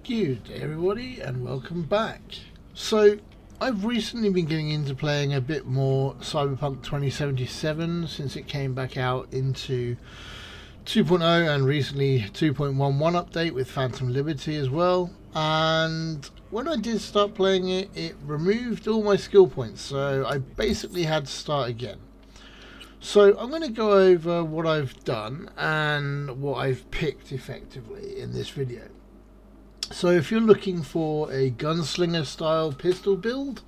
Good day everybody and welcome back. So I've recently been getting into playing a bit more Cyberpunk 2077 since it came back out into 2.0 and recently 2.11 update with Phantom Liberty as well. And when I did start playing it, it removed all my skill points, so I basically had to start again. So I'm going to go over what I've done and what I've picked effectively in this video. So if you're looking for a Gunslinger style pistol build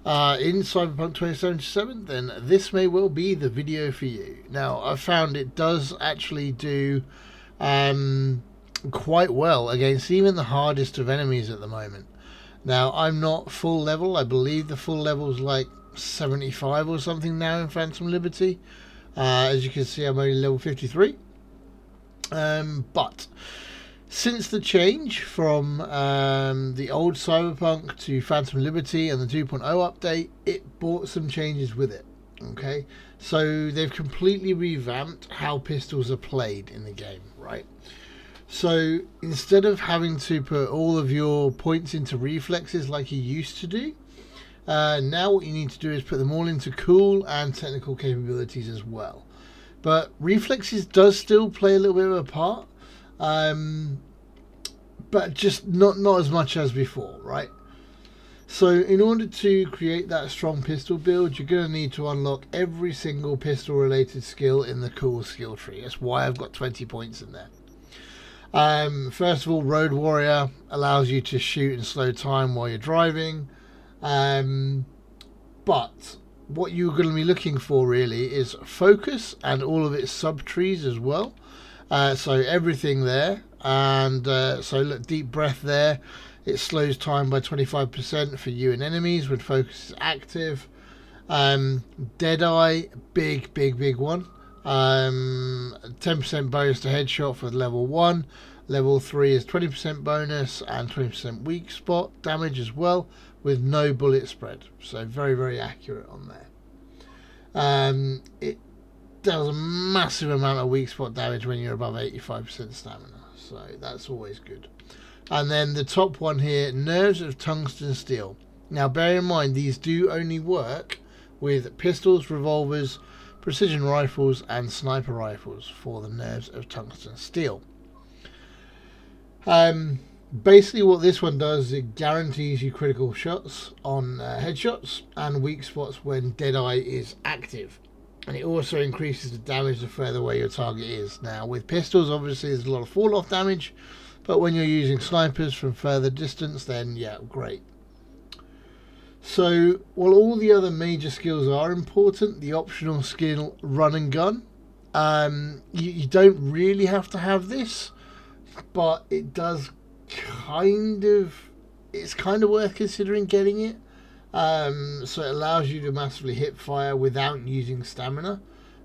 in Cyberpunk 2077, then this may well be the video for you. Now, I've found it does actually do quite well against even the hardest of enemies at the moment. Now, I'm not full level. I believe the full level is like 75 or something now in Phantom Liberty. As you can see, I'm only level 53. But since the change from the old Cyberpunk to Phantom Liberty and the 2.0 update, it brought some changes with it. Okay, so they've completely revamped how pistols are played in the game, right? So instead of having to put all of your points into reflexes like you used to do, now what you need to do is put them all into cool and technical capabilities as well. But reflexes does still play a little bit of a part. But just not as much as before, right? So in order to create that strong pistol build, you're going to need to unlock every single pistol related skill in the cool skill tree. That's why I've got 20 points in there. First of all, Road Warrior allows you to shoot in slow time while you're driving. But what you're going to be looking for really is focus and all of its sub trees as well. So everything there, and so look, deep breath there, it slows time by 25% for you and enemies when focus is active. Deadeye, big one. 10% bonus to headshot for level 1. Level 3 is 20% bonus and 20% weak spot damage as well, with no bullet spread. So very accurate on there. It does a massive amount of weak spot damage when you're above 85% stamina, so that's always good. And then the top one here, nerves of tungsten steel. Now bear in mind, these do only work with pistols, revolvers, precision rifles and sniper rifles for the nerves of tungsten steel. Basically what this one does is it guarantees you critical shots on headshots and weak spots when Deadeye is active. And it also increases the damage the further away your target is. Now, with pistols, obviously, there's a lot of fall-off damage. But when you're using snipers from further distance, then, yeah, great. So, while all the other major skills are important, the optional skill, run and gun, you don't really have to have this. But it does it's kind of worth considering getting it. So it allows you to massively hip fire without using stamina,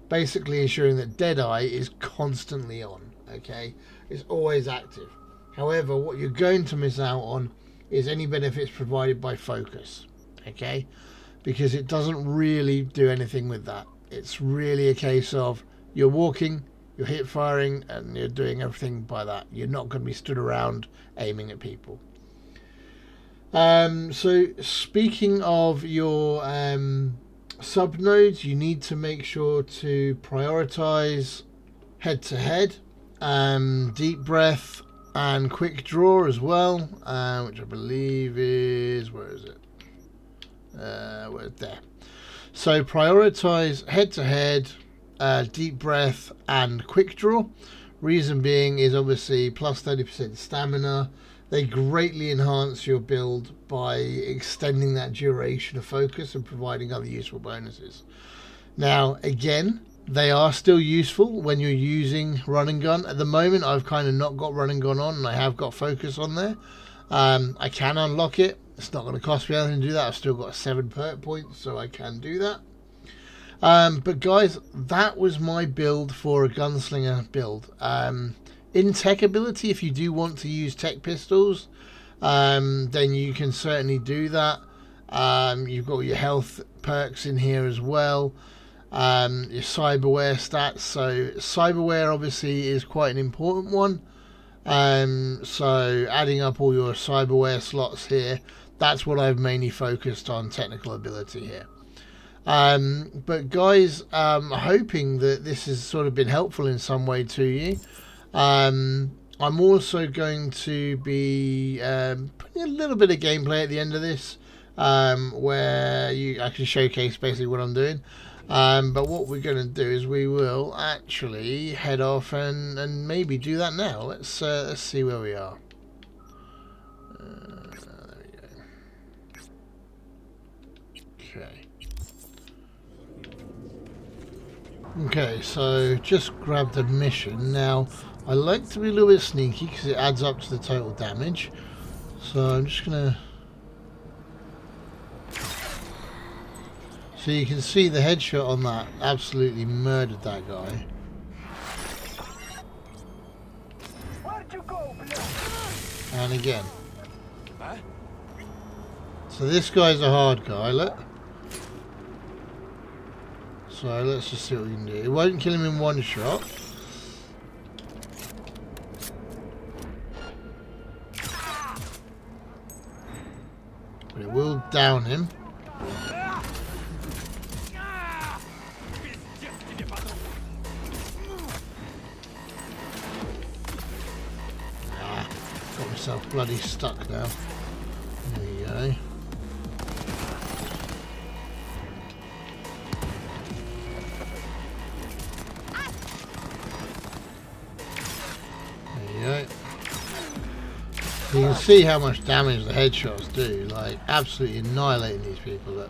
basically ensuring that Deadeye is constantly on. Okay, it's always active. However, what you're going to miss out on is any benefits provided by focus. Okay, because it doesn't really do anything with that. It's really a case of you're walking, you're hip firing, and you're doing everything by that. You're not going to be stood around aiming at people. So speaking of your sub nodes, you need to make sure to prioritize head to head, deep breath and quick draw as well, which I believe is, where is it? Where's there? So prioritize head to head, deep breath and quick draw. Reason being is obviously plus 30% stamina. They greatly enhance your build by extending that duration of focus and providing other useful bonuses. Now, again, they are still useful when you're using run and gun. At the moment, I've kind of not got run and gun on, and I have got focus on there. I can unlock it. It's not going to cost me anything to do that. I've still got 7 perk points, so I can do that. But guys, that was my build for a Gunslinger build. In tech ability, if you do want to use tech pistols, then you can certainly do that. You've got your health perks in here as well, your cyberware stats. So cyberware obviously is quite an important one. So adding up all your cyberware slots here, that's what I've mainly focused on, technical ability here. But guys, hoping that this has sort of been helpful in some way to you. I'm also going to be putting a little bit of gameplay at the end of this, where I can showcase basically what I'm doing. But what we're going to do is we will actually head off and maybe do that now. Let's see where we are. There we go. Okay. Okay, so just grabbed a mission. Now, I like to be a little bit sneaky because it adds up to the total damage. So I'm just going to... So you can see the headshot on that absolutely murdered that guy. And again. So this guy's a hard guy, look. So let's just see what we can do. It won't kill him in one shot. But it will down him. Got myself bloody stuck now. There you go. You can see how much damage the headshots do, like absolutely annihilating these people. Look.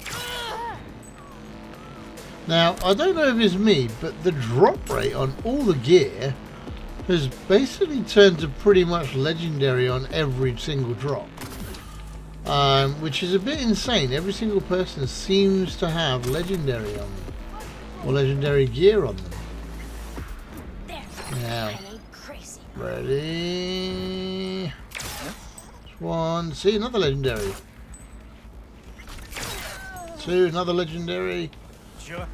Now, I don't know if it's me, but the drop rate on all the gear has basically turned to pretty much legendary on every single drop. Which is a bit insane. Every single person seems to have legendary on them, or legendary gear on them. Now, ready? One, see, another legendary. Two, another legendary. Sure.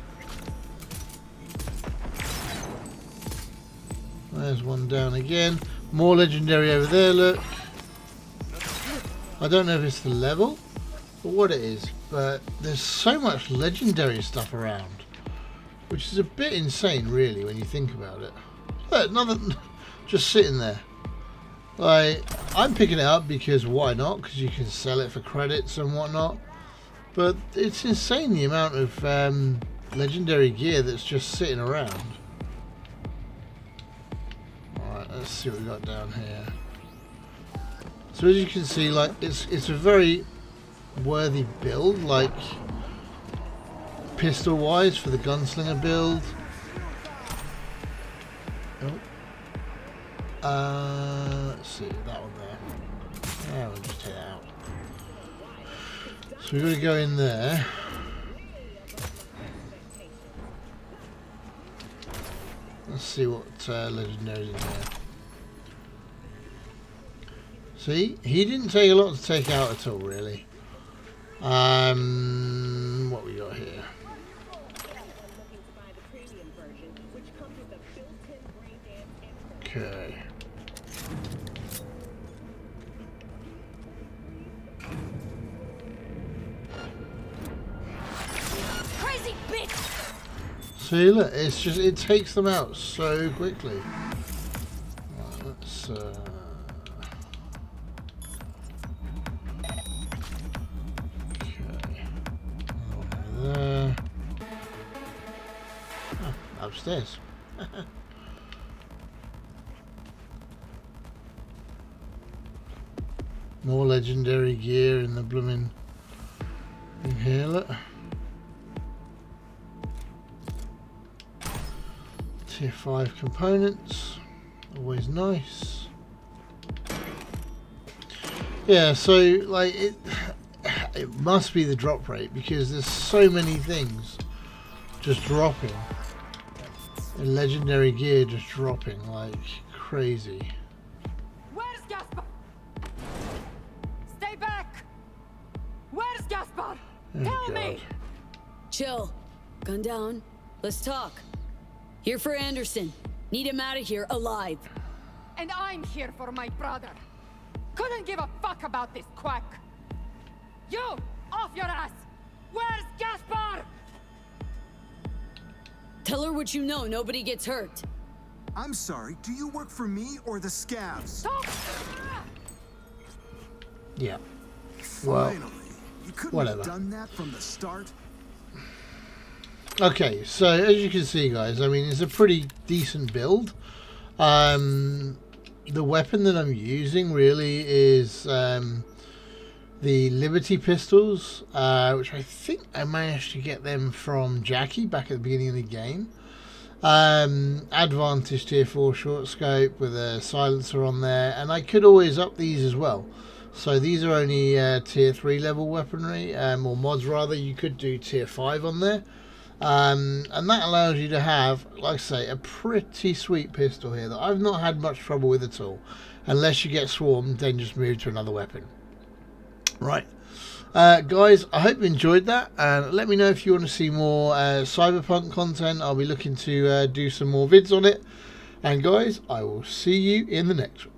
There's one down again. More legendary over there, look. I don't know if it's the level or what it is, but there's so much legendary stuff around, which is a bit insane really when you think about it. Look, another just sitting there. Like, I'm picking it up because why not? Because you can sell it for credits and whatnot. But it's insane the amount of legendary gear that's just sitting around. Alright, let's see what we got down here. So as you can see, like, it's a very worthy build, like pistol wise for the Gunslinger build. Oh. Let's see, that one there. Yeah, we'll just take it out. So we're going to go in there. Let's see what legendary's in there. See, he didn't take a lot to take out at all, really. What we got here? Okay. Crazy bitch. See, look, it's just, it takes them out so quickly. Right, let's okay. Over there. Oh, upstairs. More legendary gear in the blooming in here, look. Tier 5 components, always nice. Yeah, so like it must be the drop rate because there's so many things just dropping. And legendary gear just dropping like crazy. Where's Gaspar? Stay back! Where's Gaspar? Oh, Tell me! God. Chill. Gun down. Let's talk. Here for Anderson. Need him out of here alive. and I'm here for my brother. Couldn't give a fuck about this quack. You, off your ass! Where's Gaspar? Tell her what you know. Nobody gets hurt. I'm sorry, do you work for me or the scavs? Stop! Yeah. Well, Finally. You couldn't whatever. have done that from the start. Okay, so as you can see, guys, I mean, it's a pretty decent build. The weapon that I'm using really is the Liberty pistols, which I think I managed to get them from Jackie back at the beginning of the game. Advantage tier 4 short scope with a silencer on there, and I could always up these as well. So these are only tier 3 level weaponry, or mods rather. You could do tier 5 on there. And that allows you to have, like I say, a pretty sweet pistol here that I've not had much trouble with at all. Unless you get swarmed, then just move to another weapon. Right. Guys, I hope you enjoyed that, and let me know if you want to see more Cyberpunk content. I'll be looking to do some more vids on it. And guys, I will see you in the next one.